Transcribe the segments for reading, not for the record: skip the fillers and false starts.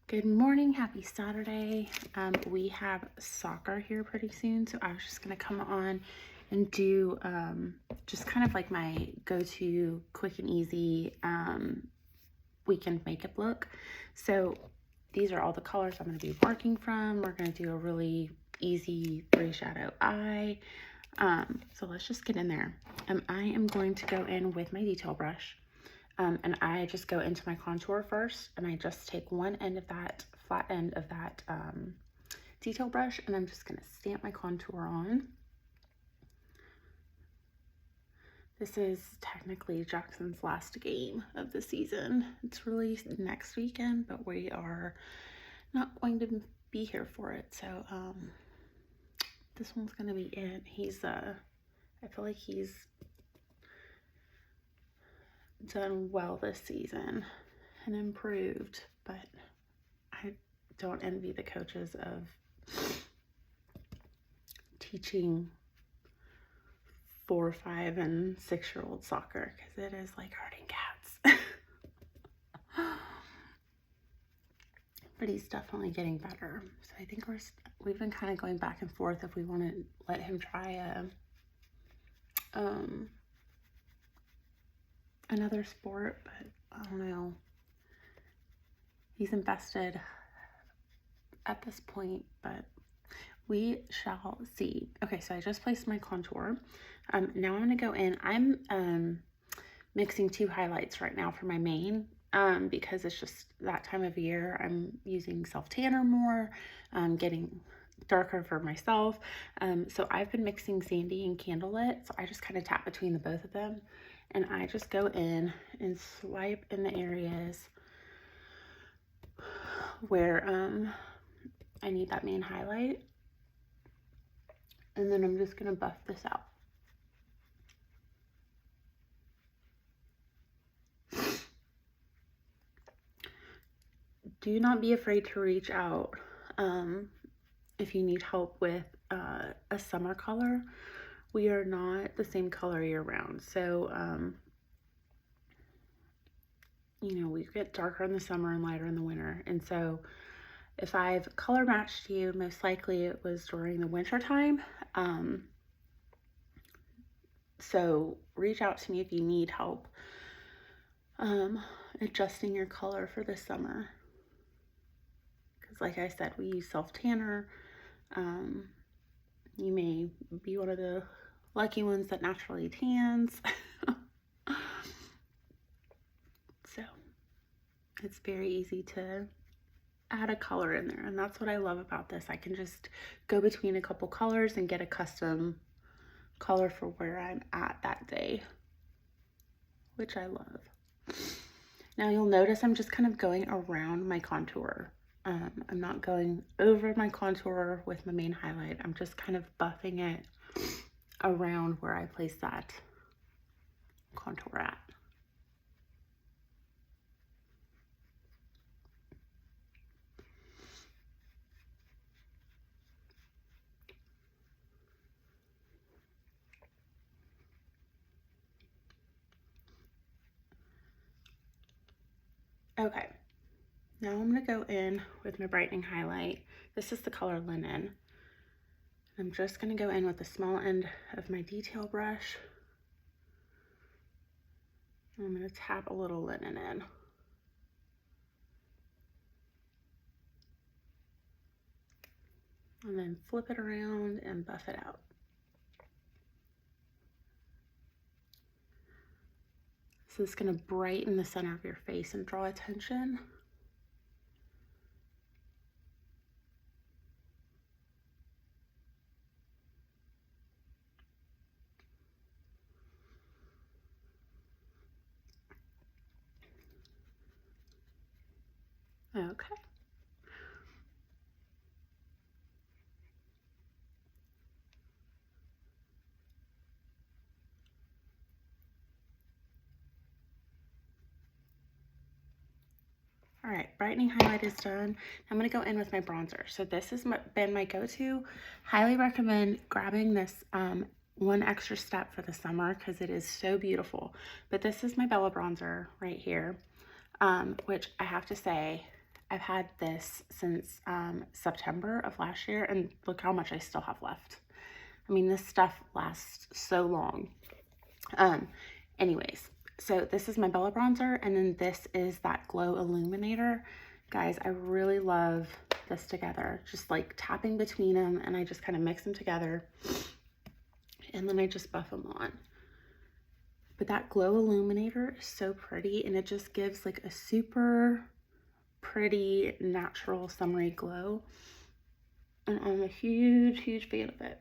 Good morning, happy Saturday. We have soccer here pretty soon, so I was just gonna come on and do just kind of like my go-to quick and easy weekend makeup look. So these are all the colors I'm gonna be working from. We're gonna do a really easy 3 shadow eye. So let's just get in there. I am going to go in with my detail brush. And I just go into my contour first, and I just take one end of that, flat end of that detail brush, and I'm just going to stamp my contour on. This is technically Jackson's last game of the season. It's released next weekend, but we are not going to be here for it. So this one's going to be it. He's, I feel like he's done well this season and improved, but I don't envy the coaches of teaching 4, 5, and 6-year-old soccer, because it is like herding cats. But he's definitely getting better. So I think we've been kind of going back and forth if we want to let him try another sport, but I don't know. He's invested at this point, but we shall see. Okay, so I just placed my contour. Now I'm gonna go in. I'm mixing 2 highlights right now for my main because it's just that time of year. I'm using self-tanner more, getting darker for myself. So I've been mixing Sandy and Candlelit, so I just kind of tap between the both of them. And I just go in and swipe in the areas where I need that main highlight. And then I'm just going to buff this out. Do not be afraid to reach out if you need help with a summer color. We are not the same color year round. So, you know, we get darker in the summer and lighter in the winter. And so if I've color matched you, most likely it was during the winter time. So reach out to me if you need help adjusting your color for the summer. Because like I said, we use self-tanner. You may be one of the lucky ones that naturally tans. So it's very easy to add a color in there, and that's what I love about this. I can just go between a couple colors and get a custom color for where I'm at that day, which I love. Now you'll notice I'm just kind of going around my contour. I'm not going over my contour with my main highlight. I'm just kind of buffing it around where I place that contour at. Okay, now I'm going to go in with my brightening highlight. This is the color Linen. I'm just going to go in with the small end of my detail brush. I'm going to tap a little linen in. And then flip it around and buff it out. So it's going to brighten the center of your face and draw attention. Okay. All right, brightening highlight is done. I'm gonna go in with my bronzer. So this has been my go-to. Highly recommend grabbing this one extra step for the summer because it is so beautiful. But this is my Bella bronzer right here, which I have to say, I've had this since September of last year, and look how much I still have left. I mean, this stuff lasts so long. Anyways, so this is my Bella bronzer, and then this is that Glow Illuminator. Guys, I really love this together. Just like tapping between them, and I just kind of mix them together, and then I just buff them on. But that Glow Illuminator is so pretty, and it just gives like a super pretty, natural, summery glow. And I'm a huge, huge fan of it.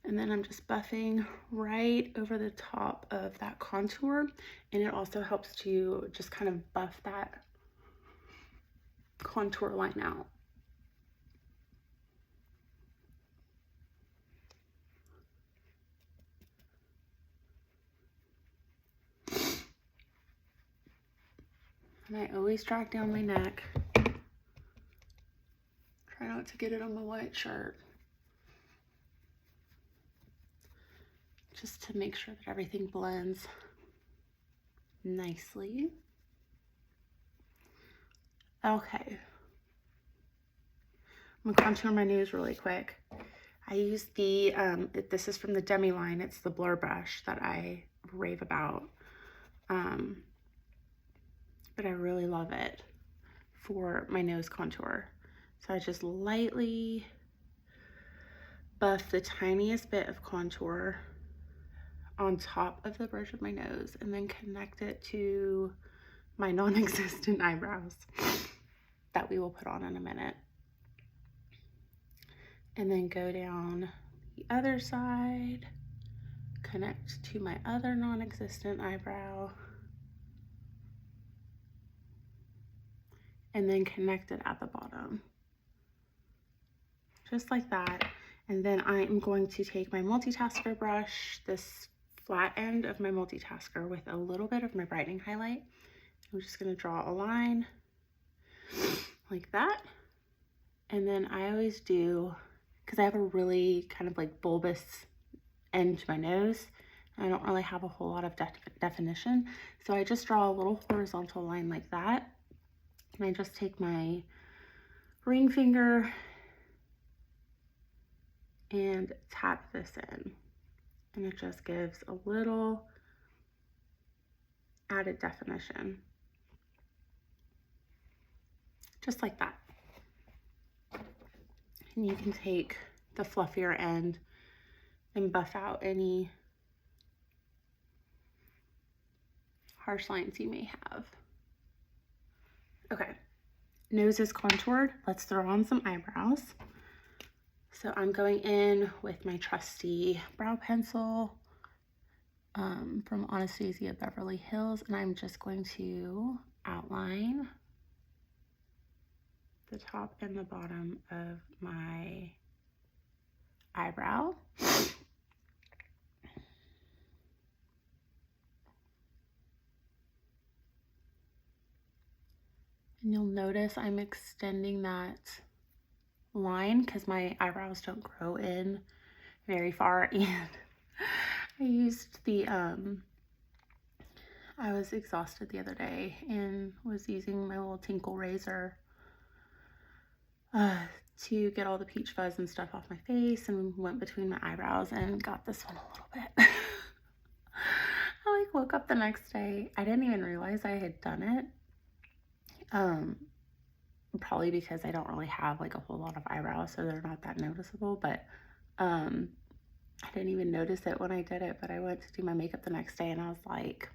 And then I'm just buffing right over the top of that contour. And it also helps to just kind of buff that contour line out. And I always drag down my neck. Try not to get it on my white shirt. Just to make sure that everything blends nicely. Okay. I'm gonna contour my nose really quick. I use the, this is from the Demi line. It's the blur brush that I rave about. But I really love it for my nose contour. So I just lightly buff the tiniest bit of contour on top of the bridge of my nose, and then connect it to my non-existent eyebrows that we will put on in a minute. And then go down the other side, connect to my other non-existent eyebrow, and then connect it at the bottom. Just like that. And then I am going to take my multitasker brush, this flat end of my multitasker, with a little bit of my brightening highlight. I'm just going to draw a line like that. And then I always do, because I have a really kind of like bulbous end to my nose, I don't really have a whole lot of definition. So I just draw a little horizontal line like that. And I just take my ring finger and tap this in. And it just gives a little added definition. Just like that. And you can take the fluffier end and buff out any harsh lines you may have. Okay, nose is contoured. Let's throw on some eyebrows. So I'm going in with my trusty brow pencil from Anastasia Beverly Hills, and I'm just going to outline the top and the bottom of my eyebrow. And you'll notice I'm extending that line because my eyebrows don't grow in very far, and I used the I was exhausted the other day and was using my little tinkle razor to get all the peach fuzz and stuff off my face, and went between my eyebrows and got this one a little bit. I like woke up the next day, I didn't even realize I had done it. Probably because I don't really have like a whole lot of eyebrows, so they're not that noticeable, but I didn't even notice it when I did it. But I went to do my makeup the next day and I was like,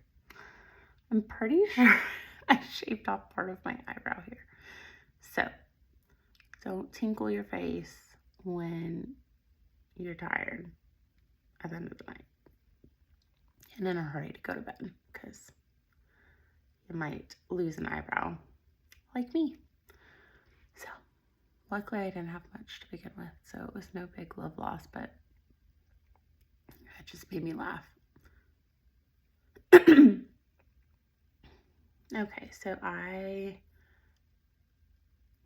I'm pretty sure I shaved off part of my eyebrow here. So don't tinkle your face when you're tired at the end of the night and in a hurry to go to bed, because you might lose an eyebrow like me. So luckily I didn't have much to begin with, so it was no big love loss, but it just made me laugh. Okay, so I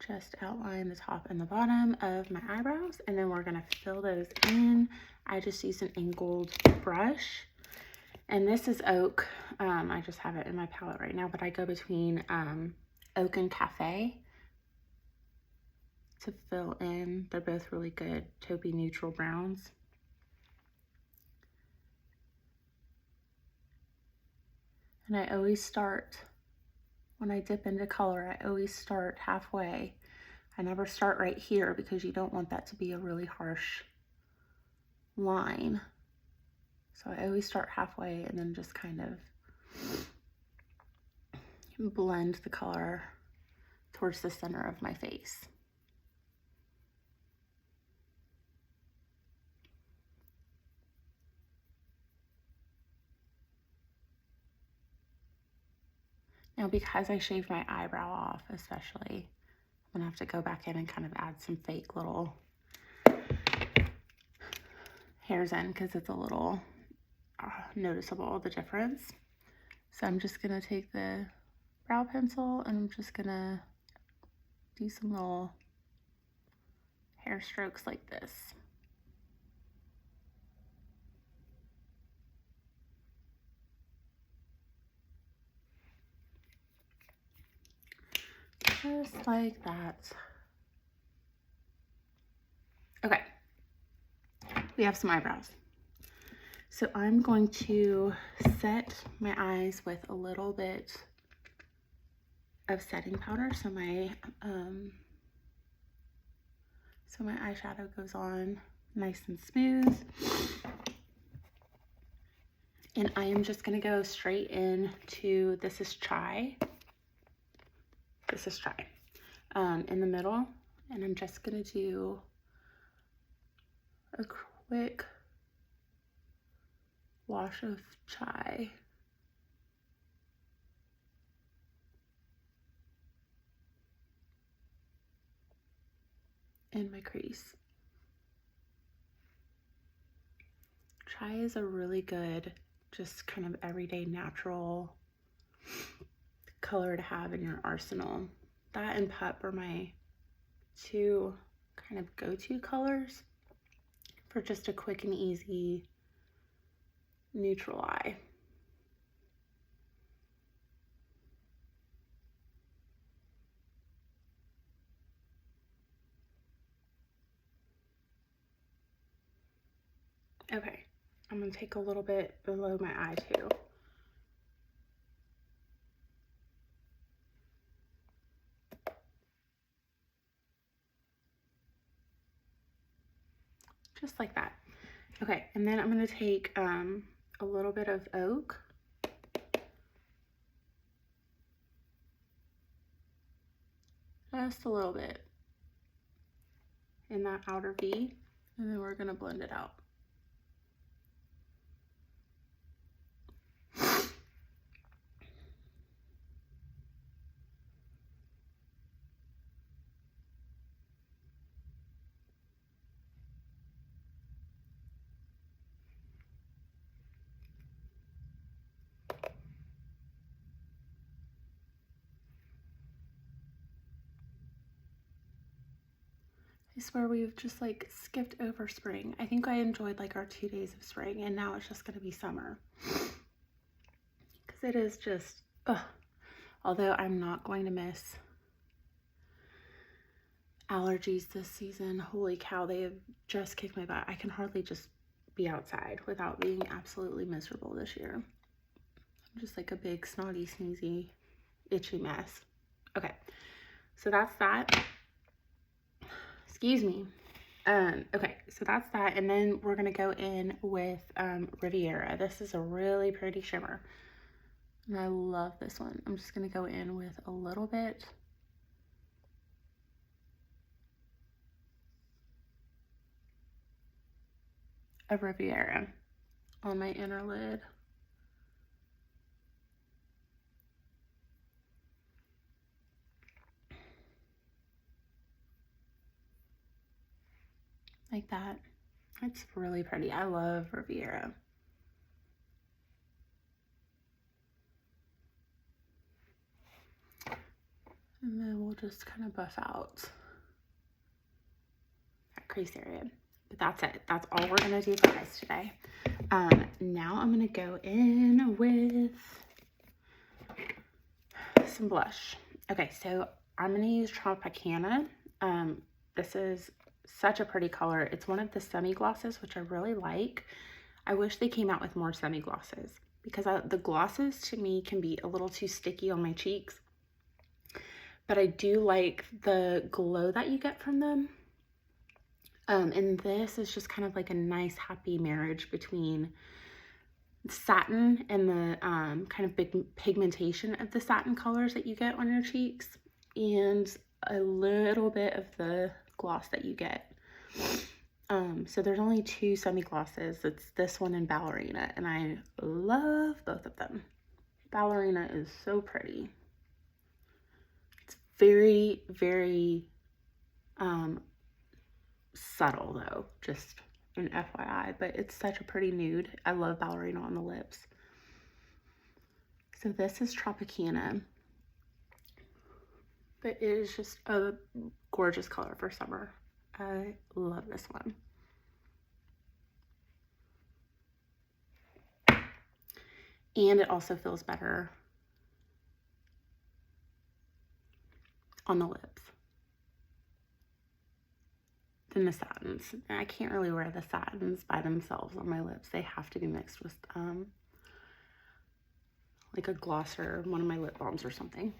just outline the top and the bottom of my eyebrows, and then we're gonna fill those in. I just used an angled brush, And this is Oak. I just have it in my palette right now, but I go between Oak and Cafe to fill in. They're both really good taupey neutral browns. And I always start, when I dip into color, I always start halfway. I never start right here because you don't want that to be a really harsh line. So I always start halfway and then just kind of blend the color towards the center of my face. Now, because I shaved my eyebrow off, especially, I'm gonna have to go back in and kind of add some fake little hairs in because it's a little noticeable, the difference. So I'm just gonna take the brow pencil and I'm just gonna do some little hair strokes like this. Just like that. Okay, we have some eyebrows. So I'm going to set my eyes with a little bit of setting powder. So my eyeshadow goes on nice and smooth. And I am just gonna go straight into, this is Chai. This is Chai in the middle. And I'm just gonna do a quick wash of Chai. In my crease. Chai is a really good, just kind of everyday natural color to have in your arsenal. That and Pup are my two kind of go-to colors for just a quick and easy neutral eye. Okay, I'm gonna take a little bit below my eye too. Just like that. Okay, and then I'm gonna take a little bit of Oak. Just a little bit in that outer V, and then we're gonna blend it out. I swear we've just like skipped over spring. I think I enjoyed like our 2 days of spring and now it's just gonna be summer. Because it is just, ugh. Although I'm not going to miss allergies this season. Holy cow, they have just kicked my butt. I can hardly just be outside without being absolutely miserable this year. I'm just like a big snotty, sneezy, itchy mess. Okay, so that's that. Excuse me. Okay, so that's that. And then we're gonna go in with Riviera. This is a really pretty shimmer. And I love this one. I'm just gonna go in with a little bit of Riviera on my inner lid. Like that. It's really pretty. I love Riviera. And then we'll just kind of buff out that crease area. But that's it. That's all we're gonna do for guys today. Now I'm going to go in with some blush. Okay, so I'm going to use Tropicana. This is such a pretty color. It's one of the semi-glosses, which I really like. I wish they came out with more semi-glosses because the glosses to me can be a little too sticky on my cheeks. But I do like the glow that you get from them. And this is just kind of like a nice happy marriage between satin and the kind of big pigmentation of the satin colors that you get on your cheeks and a little bit of the gloss that you get. So there's only two semi-glosses. It's this one and Ballerina, and I love both of them. Ballerina is so pretty. It's very, very subtle though, just an FYI, but it's such a pretty nude. I love Ballerina on the lips. So this is Tropicana, but it is just a gorgeous color for summer. I love this one. And it also feels better on the lips than the satins. And I can't really wear the satins by themselves on my lips. They have to be mixed with like a gloss or one of my lip balms or something.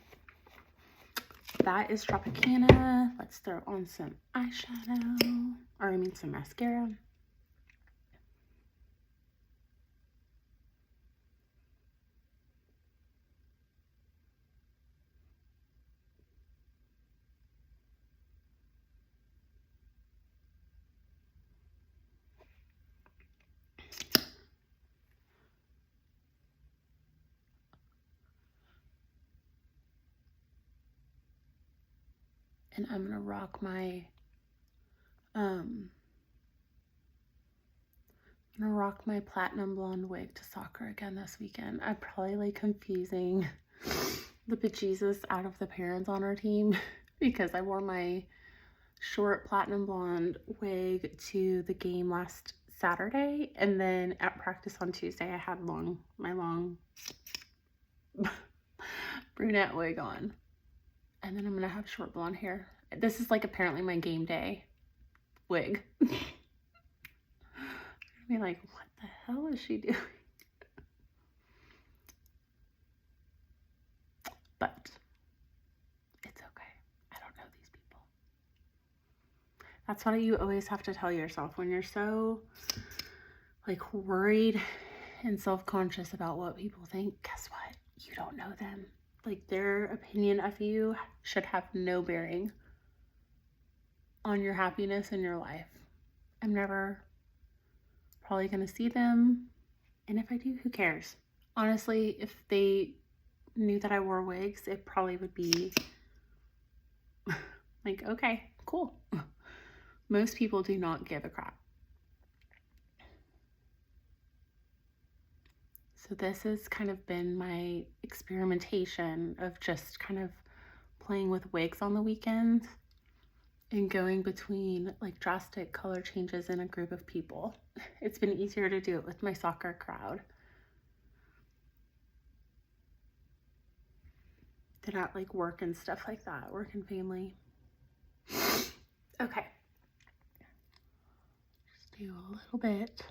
That is Tropicana. Let's throw on some eyeshadow, or I mean some mascara. And I'm gonna rock my platinum blonde wig to soccer again this weekend. I'm probably like confusing the bejesus out of the parents on our team because I wore my short platinum blonde wig to the game last Saturday, and then at practice on Tuesday I had my long brunette wig on, and then I'm gonna have short blonde hair. This is like apparently my game day wig. Be like, what the hell is she doing? But it's okay. I don't know these people. That's what you always have to tell yourself when you're so like worried and self-conscious about what people think. Guess what? You don't know them. Like their opinion of you should have no bearing on your happiness in your life. I'm never probably gonna see them, and if I do, who cares? Honestly, if they knew that I wore wigs, it probably would be like, okay, cool. Most people do not give a crap. So this has kind of been my experimentation of just kind of playing with wigs on the weekends and going between like drastic color changes in a group of people. It's been easier to do it with my soccer crowd than at like work and stuff like that, work and family. Okay. Just do a little bit.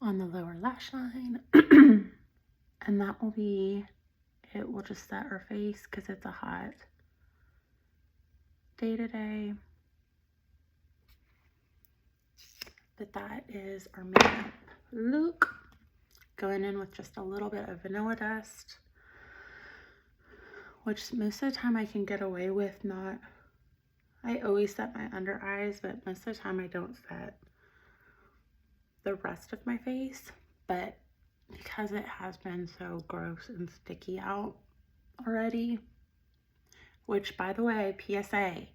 On the lower lash line. And that will be it. Will just set our face because it's a hot day today. But that is our makeup look. Going in with just a little bit of vanilla dust, which most of the time I can get away with not. I always set my under eyes, but most of the time I don't set the rest of my face. But because it has been so gross and sticky out already, which by the way, PSA,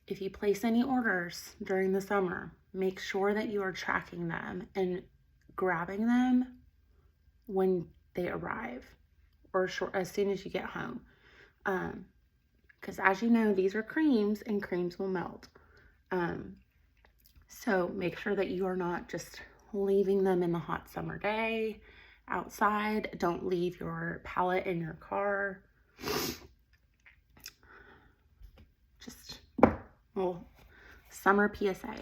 if you place any orders during the summer, make sure that you are tracking them and grabbing them when they arrive or as soon as you get home. Because as you know, these are creams and creams will melt. So make sure that you are not just leaving them in the hot summer day outside. Don't leave your palette in your car. Just little summer PSA.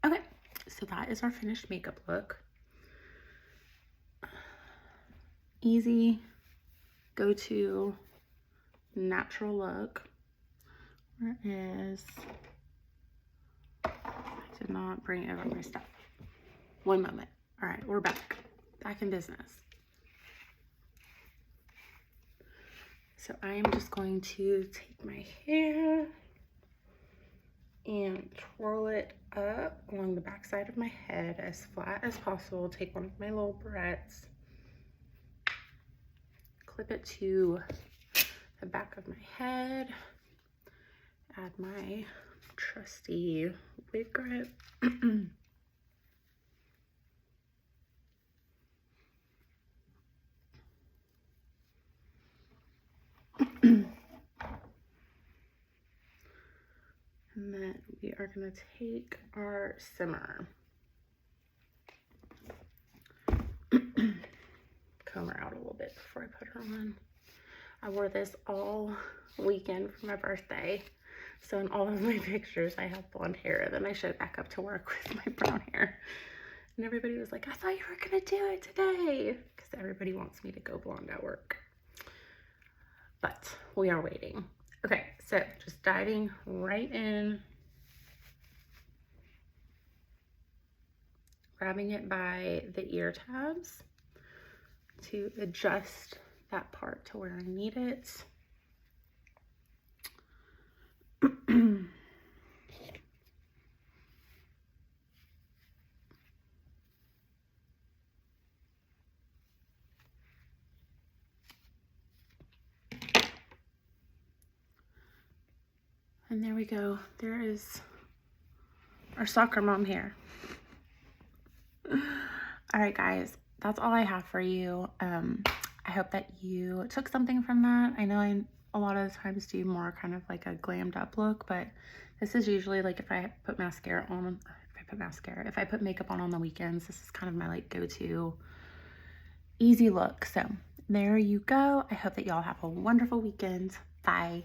Okay, so that is our finished makeup look. Easy, go to natural look. Where is, I did not bring over my stuff. One moment. All right, we're back in business. So I am just going to take my hair and twirl it up along the back side of my head as flat as possible. Take one of my little barrettes, clip it to the back of my head, add my trusty wig grip. And then we are going to take our simmer, comb her out a little bit before I put her on. I wore this all weekend for my birthday, so in all of my pictures I have blonde hair. Then I showed back up to work with my brown hair, and everybody was like, I thought you were going to do it today, because everybody wants me to go blonde at work. But we are waiting. Okay, so just diving right in, grabbing it by the ear tabs to adjust that part to where I need it. And there we go. There is our soccer mom hair. All right, guys, that's all I have for you. I hope that you took something from that. I know I a lot of the times do more kind of like a glammed up look, but this is usually like if I put mascara on, if I put makeup on the weekends, this is kind of my like go-to easy look. So there you go. I hope that y'all have a wonderful weekend. Bye.